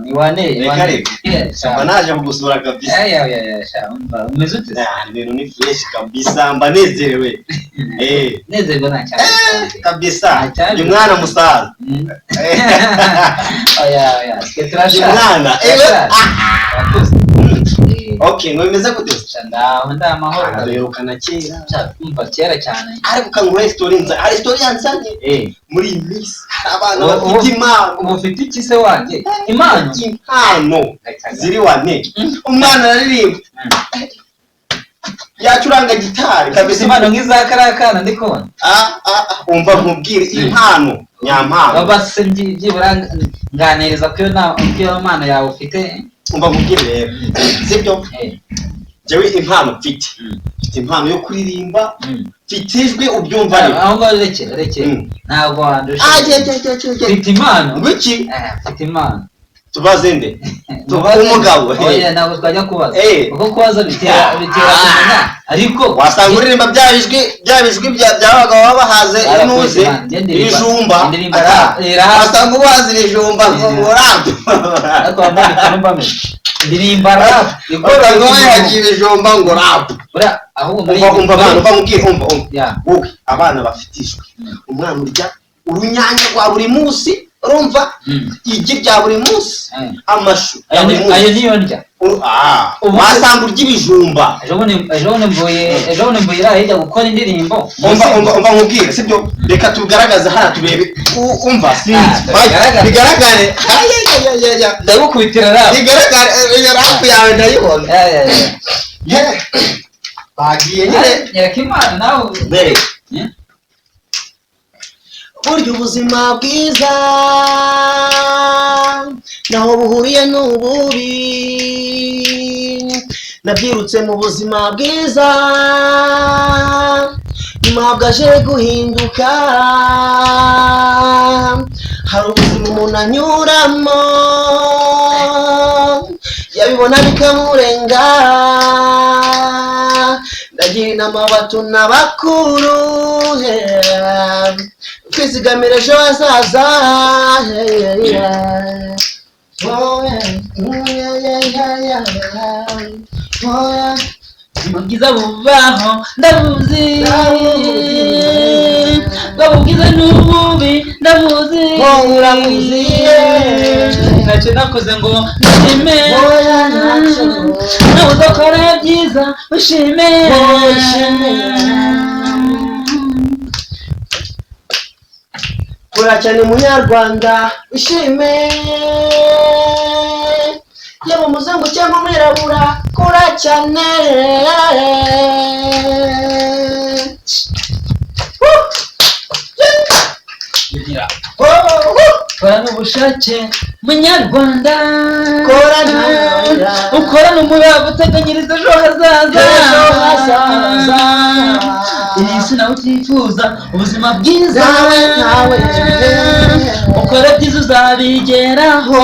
ni wane samba naje kugusura kabisa umva umeze ute ibintu ni fresh kabisa mbanezerewe nezerwa nta cyane kabisa ni mwana musaza turashaka mwana okay mwemeza gute ndamahoro rerukana kera umva kera cyane ariko kanguhe story yansanye muri miss abana bafite impano ufite iki se wanjye impano ziri wane umwana aririmba yacuranga gitari kabisa impano nk'iza karakana ndikubona umva nkubwire impano nyampano base byibura nganiriza ko iyo mpano yawe ufite umva nkubwire rero sibyo jewe impano mfite impano yo kuririmba fitijwe ubyumva rero aho ngo rekere ntabwo wandusha fite impano ngwiki fite impano tubaze nde umugabo oya ntabwo twajya kubaza kuko kubaza bitera kumenya ariko wasanga uririmba byabijwi by'abagabo babahaze inuze ibijumba wasanga ubazi ibijumba ngorado ariko bamwe ndirimba rap ikora ngo yagiye ibijumba ngorado ahubwo umva abantu bamubwiye wowe abana bafitishwe umwana urya urunyanya rwa buri munsi urumva igi bya buri munsi amashu ayo niyo ndya wasanga urya ibijumba ejo bundi mvuye hirya gukora indirimbo umva nkubwire sibyo reka tugaragaze hano turebe umva bigaragare ndagukubitira rap bigaragare rap yawe ndayibona bagiye nyine nyereka imana nawe bereka burya ubuzima bwiza naho buhuriye n'ububi nabyirutse mu buzima bwiza nyuma bwaje guhinduka hari ubuzima umuntu anyuramo yabibona bikamurenga ndagira inama abato n'abakuru kwizigamira ejo hazaza ubwiza bubaho ndabuzi bwabubwiza n'ububi ndabuzi ntacyo nakoze ngo nshime nawe uzakora byiza ushime kora cyane munyarwanda ushime yaba umuzungu cyangwa umwirabura kora cyane kora n'ubushake munyarwanda ukorana umurava uteganyiriza ejo hazaza iyi si nawe utifuza ubuzima bwiza ukora byiza uzabigeraho